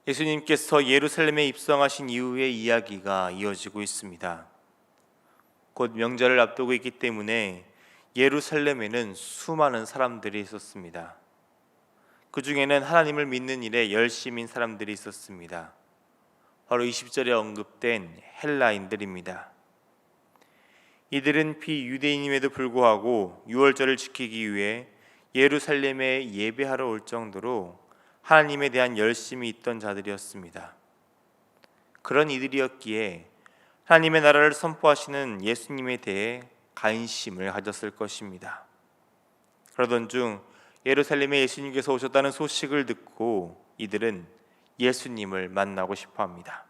예수님께서 예루살렘에 입성하신 이후의 이야기가 이어지고 있습니다. 곧 명절을 앞두고 있기 때문에 예루살렘에는 수많은 사람들이 있었습니다. 그 중에는 하나님을 믿는 일에 열심인 사람들이 있었습니다. 바로 20절에 언급된 헬라인들입니다. 이들은 비유대인임에도 불구하고 유월절을 지키기 위해 예루살렘에 예배하러 올 정도로 하나님에 대한 열심이 있던 자들이었습니다. 그런 이들이었기에 하나님의 나라를 선포하시는 예수님에 대해 관심을 가졌을 것입니다. 그러던 중 예루살렘에 예수님께서 오셨다는 소식을 듣고 이들은 예수님을 만나고 싶어 합니다.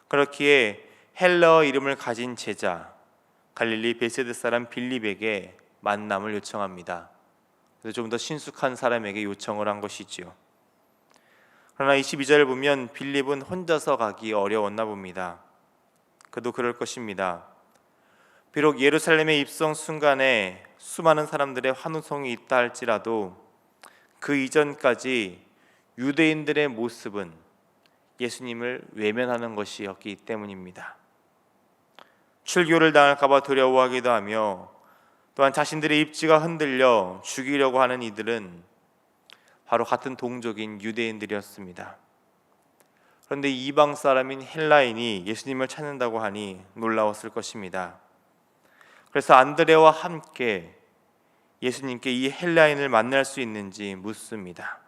그렇기에 헬라어 이름을 가진 제자 갈릴리 베세드 사람 빌립에게 만남을 요청합니다. 그래서 좀 더 친숙한 사람에게 요청을 한 것이지요. 그러나 22절을 보면 빌립은 혼자서 가기 어려웠나 봅니다. 그도 그럴 것입니다. 비록 예루살렘의 입성 순간에 수많은 사람들의 환호성이 있다 할지라도 그 이전까지 유대인들의 모습은 예수님을 외면하는 것이었기 때문입니다. 출교를 당할까 봐 두려워하기도 하며 또한 자신들의 입지가 흔들려 죽이려고 하는 이들은 바로 같은 동족인 유대인들이었습니다. 그런데 이방 사람인 헬라인이 예수님을 찾는다고 하니 놀라웠을 것입니다. 그래서 안드레와 함께 예수님께 이 헬라인을 만날 수 있는지 묻습니다.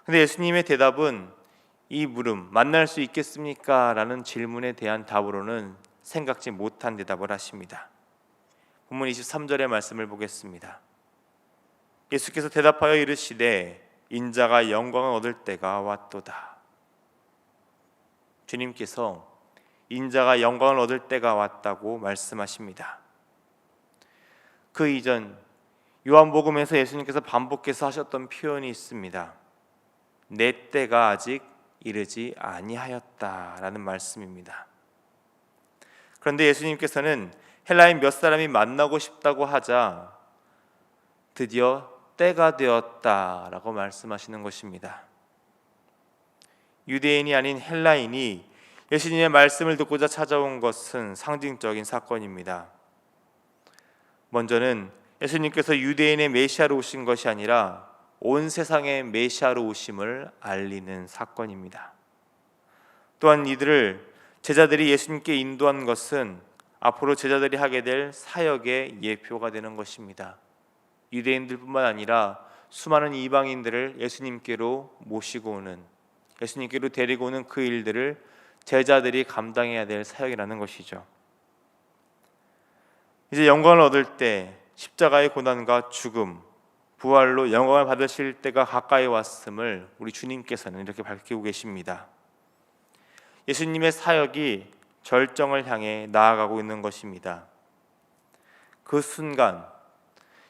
그런데 예수님의 대답은 이 물음, 만날 수 있겠습니까? 라는 질문에 대한 답으로는 생각지 못한 대답을 하십니다. 본문 23절의 말씀을 보겠습니다. 예수께서 대답하여 이르시되 인자가 영광을 얻을 때가 왔도다. 주님께서 인자가 영광을 얻을 때가 왔다고 말씀하십니다. 그 이전 요한복음에서 예수님께서 반복해서 하셨던 표현이 있습니다. 내 때가 아직 이르지 아니하였다라는 말씀입니다. 그런데 예수님께서는 헬라인 몇 사람이 만나고 싶다고 하자 드디어 때가 되었다라고 말씀하시는 것입니다. 유대인이 아닌 헬라인이 예수님의 말씀을 듣고자 찾아온 것은 상징적인 사건입니다. 먼저는 예수님께서 유대인의 메시아로 오신 것이 아니라 온 세상의 메시아로 오심을 알리는 사건입니다. 또한 이들을 제자들이 예수님께 인도한 것은 앞으로 제자들이 하게 될 사역의 예표가 되는 것입니다. 유대인들뿐만 아니라 수많은 이방인들을 예수님께로 모시고 오는, 예수님께로 데리고 오는 그 일들을 제자들이 감당해야 될 사역이라는 것이죠. 이제 영광을 얻을 때 십자가의 고난과 죽음, 부활로 영광을 받으실 때가 가까이 왔음을 우리 주님께서는 이렇게 밝히고 계십니다. 예수님의 사역이 절정을 향해 나아가고 있는 것입니다. 그 순간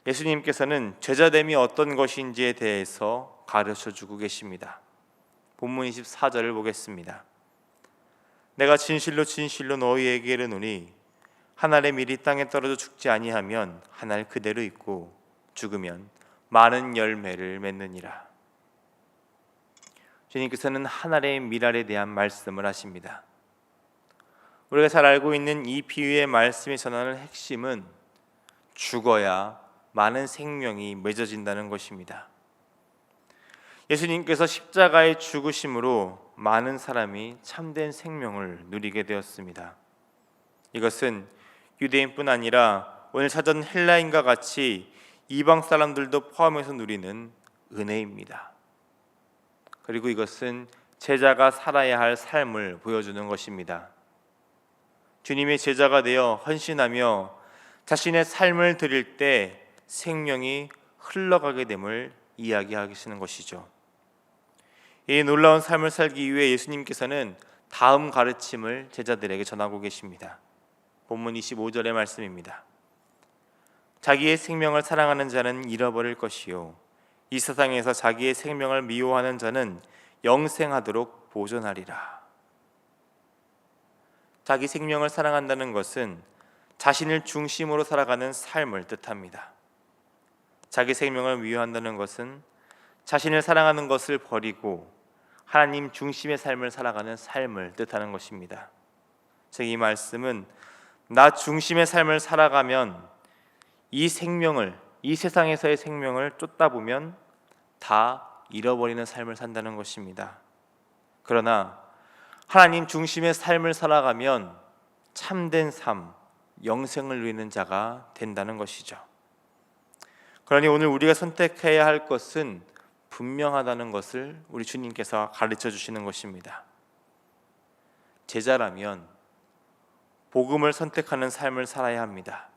예수님께서는 제자됨이 어떤 것인지에 대해서 가르쳐주고 계십니다. 본문 24절을 보겠습니다. 내가 진실로 진실로 너희에게 이르노니 한 알의 밀이 땅에 떨어져 죽지 아니하면 한 알 그대로 있고 죽으면 많은 열매를 맺느니라. 주님께서는 한 알의 밀알에 대한 말씀을 하십니다. 우리가 잘 알고 있는 이 비유의 말씀이 전하는 핵심은 죽어야 많은 생명이 맺어진다는 것입니다. 예수님께서 십자가의 죽으심으로 많은 사람이 참된 생명을 누리게 되었습니다. 이것은 유대인뿐 아니라 오늘 찾은 헬라인과 같이 이방 사람들도 포함해서 누리는 은혜입니다. 그리고 이것은 제자가 살아야 할 삶을 보여주는 것입니다. 주님의 제자가 되어 헌신하며 자신의 삶을 드릴 때 생명이 흘러가게 됨을 이야기하시는 것이죠. 이 놀라운 삶을 살기 위해 예수님께서는 다음 가르침을 제자들에게 전하고 계십니다. 본문 25절의 말씀입니다. 자기의 생명을 사랑하는 자는 잃어버릴 것이요 이 세상에서 자기의 생명을 미워하는 자는 영생하도록 보존하리라. 자기 생명을 사랑한다는 것은 자신을 중심으로 살아가는 삶을 뜻합니다. 자기 생명을 미워한다는 것은 자신을 사랑하는 것을 버리고 하나님 중심의 삶을 살아가는 삶을 뜻하는 것입니다. 즉 이 말씀은 나 중심의 삶을 살아가면 이 생명을, 이 세상에서의 생명을 쫓다 보면 다 잃어버리는 삶을 산다는 것입니다. 그러나 하나님 중심의 삶을 살아가면 참된 삶, 영생을 누리는 자가 된다는 것이죠. 그러니 오늘 우리가 선택해야 할 것은 분명하다는 것을 우리 주님께서 가르쳐 주시는 것입니다. 제자라면 복음을 선택하는 삶을 살아야 합니다.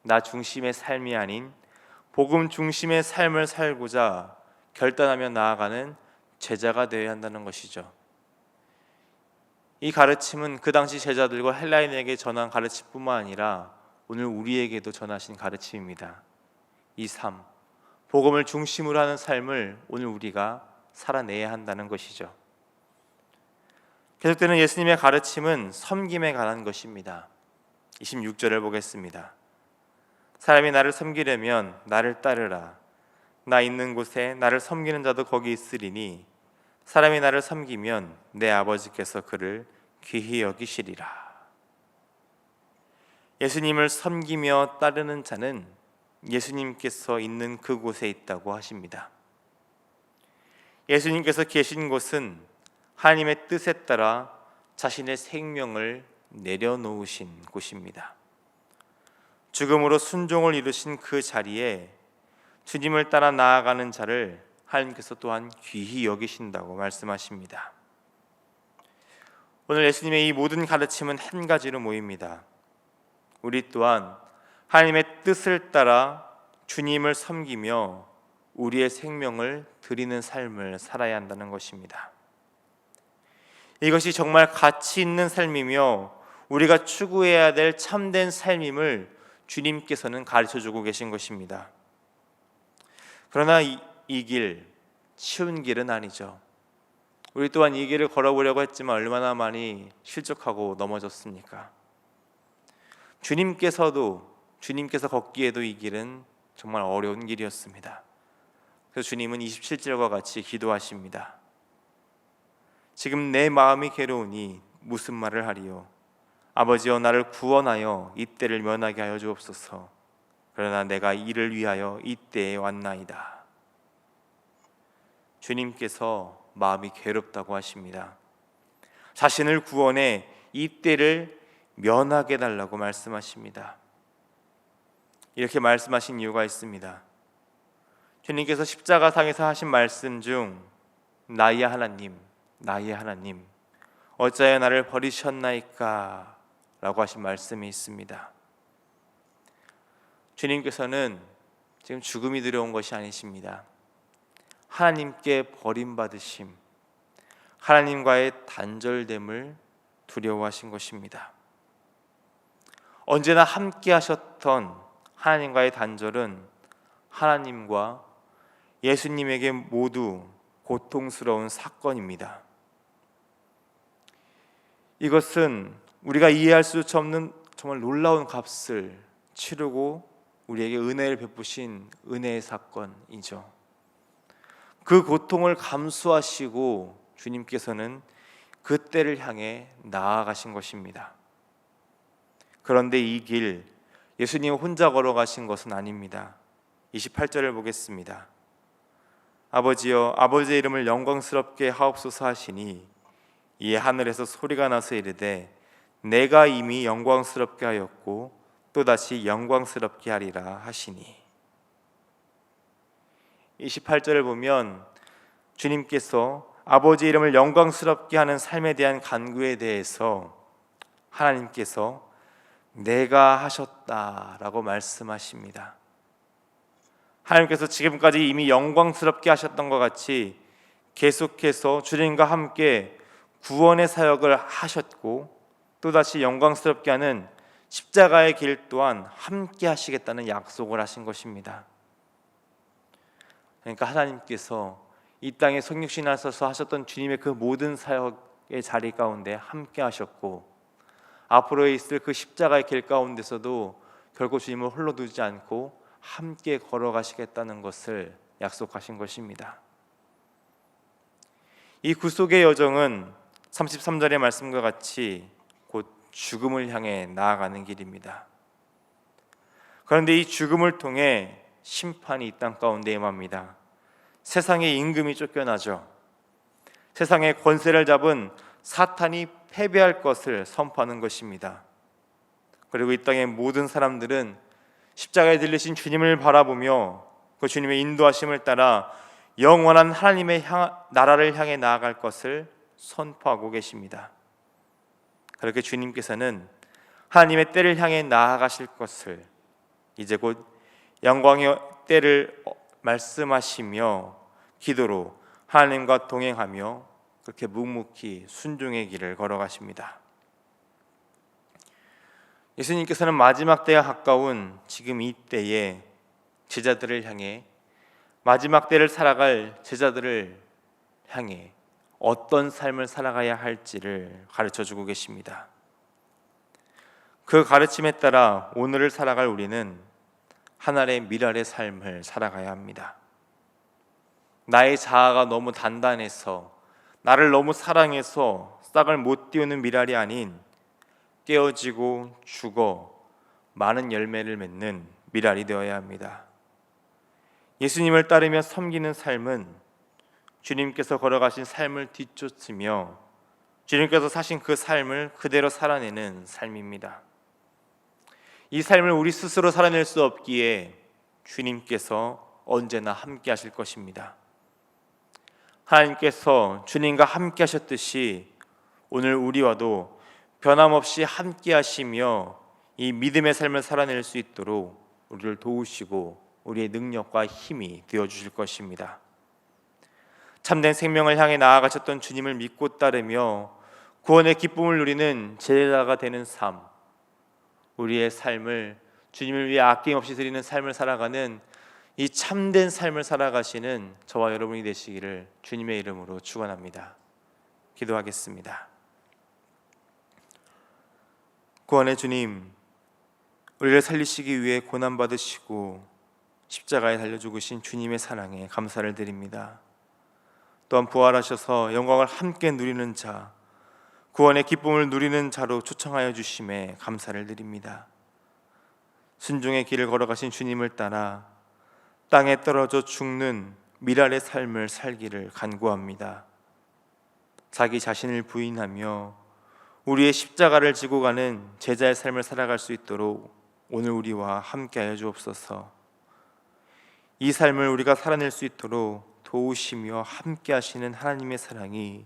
나 중심의 삶이 아닌 복음 중심의 삶을 살고자 결단하며 나아가는 제자가 되어야 한다는 것이죠. 이 가르침은 그 당시 제자들과 헬라인에게 전한 가르침뿐만 아니라 오늘 우리에게도 전하신 가르침입니다. 이 삶, 복음을 중심으로 하는 삶을 오늘 우리가 살아내야 한다는 것이죠. 계속되는 예수님의 가르침은 섬김에 관한 것입니다. 26절을 보겠습니다. 사람이 나를 섬기려면 나를 따르라. 나 있는 곳에 나를 섬기는 자도 거기 있으리니 사람이 나를 섬기면 내 아버지께서 그를 귀히 여기시리라. 예수님을 섬기며 따르는 자는 예수님께서 있는 그곳에 있다고 하십니다. 예수님께서 계신 곳은 하나님의 뜻에 따라 자신의 생명을 내려놓으신 곳입니다. 죽음으로 순종을 이루신 그 자리에 주님을 따라 나아가는 자를 하나님께서 또한 귀히 여기신다고 말씀하십니다. 오늘 예수님의 이 모든 가르침은 한 가지로 모입니다. 우리 또한 하나님의 뜻을 따라 주님을 섬기며 우리의 생명을 드리는 삶을 살아야 한다는 것입니다. 이것이 정말 가치 있는 삶이며 우리가 추구해야 될 참된 삶임을 주님께서는 가르쳐주고 계신 것입니다. 그러나 이 길, 쉬운 길은 아니죠. 우리 또한 이 길을 걸어보려고 했지만 얼마나 많이 실족하고 넘어졌습니까? 주님께서 걷기에도 이 길은 정말 어려운 길이었습니다. 그래서 주님은 27절과 같이 기도하십니다. 지금 내 마음이 괴로우니 무슨 말을 하리요? 아버지여 나를 구원하여 이때를 면하게 하여 주옵소서. 그러나 내가 이를 위하여 이때에 왔나이다. 주님께서 마음이 괴롭다고 하십니다. 자신을 구원해 이때를 면하게 달라고 말씀하십니다. 이렇게 말씀하신 이유가 있습니다. 주님께서 십자가상에서 하신 말씀 중 나의 하나님 어찌하여 나를 버리셨나이까 라고 하신 말씀이 있습니다. 주님께서는 지금 죽음이 들어온 것이 아니십니다. 하나님께 버림받으심, 하나님과의 단절됨을 두려워하신 것입니다. 언제나 함께 하셨던 하나님과의 단절은 하나님과 예수님에게 모두 고통스러운 사건입니다. 이것은 우리가 이해할 수 없는 정말 놀라운 값을 치르고 우리에게 은혜를 베푸신 은혜의 사건이죠. 그 고통을 감수하시고 주님께서는 그 때를 향해 나아가신 것입니다. 그런데 이 길 예수님 혼자 걸어가신 것은 아닙니다. 28절을 보겠습니다. 아버지여 아버지의 이름을 영광스럽게 하옵소서 하시니 이에 하늘에서 소리가 나서 이르되 내가 이미 영광스럽게 하였고 또다시 영광스럽게 하리라 하시니. 28절을 보면 주님께서 아버지의 이름을 영광스럽게 하는 삶에 대한 간구에 대해서 하나님께서 내가 하셨다라고 말씀하십니다. 하나님께서 지금까지 이미 영광스럽게 하셨던 것 같이 계속해서 주님과 함께 구원의 사역을 하셨고 또다시 영광스럽게 하는 십자가의 길 또한 함께 하시겠다는 약속을 하신 것입니다. 그러니까 하나님께서 이 땅에 성육신 하셔서 하셨던 주님의 그 모든 사역의 자리 가운데 함께 하셨고 앞으로 있을 그 십자가의 길 가운데서도 결코 주님을 홀로 두지 않고 함께 걸어가시겠다는 것을 약속하신 것입니다. 이 구속의 여정은 33절의 말씀과 같이 곧 죽음을 향해 나아가는 길입니다. 그런데 이 죽음을 통해 심판이 이 땅 가운데 임합니다. 세상의 임금이 쫓겨나죠. 세상의 권세를 잡은 사탄이 패배할 것을 선포하는 것입니다. 그리고 이 땅의 모든 사람들은 십자가에 들리신 주님을 바라보며 그 주님의 인도하심을 따라 영원한 하나님의 나라를 향해 나아갈 것을 선포하고 계십니다. 그렇게 주님께서는 하나님의 때를 향해 나아가실 것을 이제 곧 영광의 때를 말씀하시며 기도로 하나님과 동행하며 그렇게 묵묵히 순종의 길을 걸어가십니다. 예수님께서는 마지막 때가 가까운 지금 이 때에 제자들을 향해 마지막 때를 살아갈 제자들을 향해 어떤 삶을 살아가야 할지를 가르쳐주고 계십니다. 그 가르침에 따라 오늘을 살아갈 우리는 하나의 미랄의 삶을 살아가야 합니다. 나의 자아가 너무 단단해서 나를 너무 사랑해서 싹을 못 틔우는 미랄이 아닌 깨어지고 죽어 많은 열매를 맺는 미랄이 되어야 합니다. 예수님을 따르며 섬기는 삶은 주님께서 걸어가신 삶을 뒤쫓으며 주님께서 사신 그 삶을 그대로 살아내는 삶입니다. 이 삶을 우리 스스로 살아낼 수 없기에 주님께서 언제나 함께 하실 것입니다. 하나님께서 주님과 함께 하셨듯이 오늘 우리와도 변함없이 함께 하시며 이 믿음의 삶을 살아낼 수 있도록 우리를 도우시고 우리의 능력과 힘이 되어주실 것입니다. 참된 생명을 향해 나아가셨던 주님을 믿고 따르며 구원의 기쁨을 누리는 제자가 되는 삶, 우리의 삶을 주님을 위해 아낌없이 드리는 삶을 살아가는 이 참된 삶을 살아가시는 저와 여러분이 되시기를 주님의 이름으로 축원합니다. 기도하겠습니다. 구원의 주님, 우리를 살리시기 위해 고난받으시고 십자가에 달려 죽으신 주님의 사랑에 감사를 드립니다. 또한 부활하셔서 영광을 함께 누리는 자, 구원의 기쁨을 누리는 자로 초청하여 주심에 감사를 드립니다. 순종의 길을 걸어가신 주님을 따라 땅에 떨어져 죽는 미랄의 삶을 살기를 간구합니다. 자기 자신을 부인하며 우리의 십자가를 지고 가는 제자의 삶을 살아갈 수 있도록 오늘 우리와 함께하여 주옵소서. 이 삶을 우리가 살아낼 수 있도록 도우시며 함께하시는 하나님의 사랑이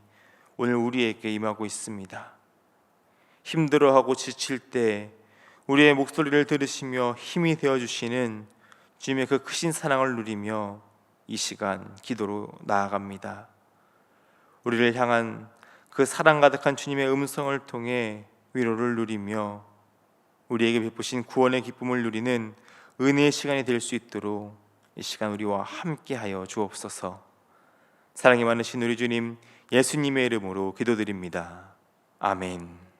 오늘 우리에게 임하고 있습니다. 힘들어하고 지칠 때 우리의 목소리를 들으시며 힘이 되어주시는 주님의 그 크신 사랑을 누리며 이 시간 기도로 나아갑니다. 우리를 향한 그 사랑 가득한 주님의 음성을 통해 위로를 누리며 우리에게 베푸신 구원의 기쁨을 누리는 은혜의 시간이 될 수 있도록 이 시간 우리와 함께하여 주옵소서. 사랑이 많으신 우리 주님 예수님의 이름으로 기도드립니다. 아멘.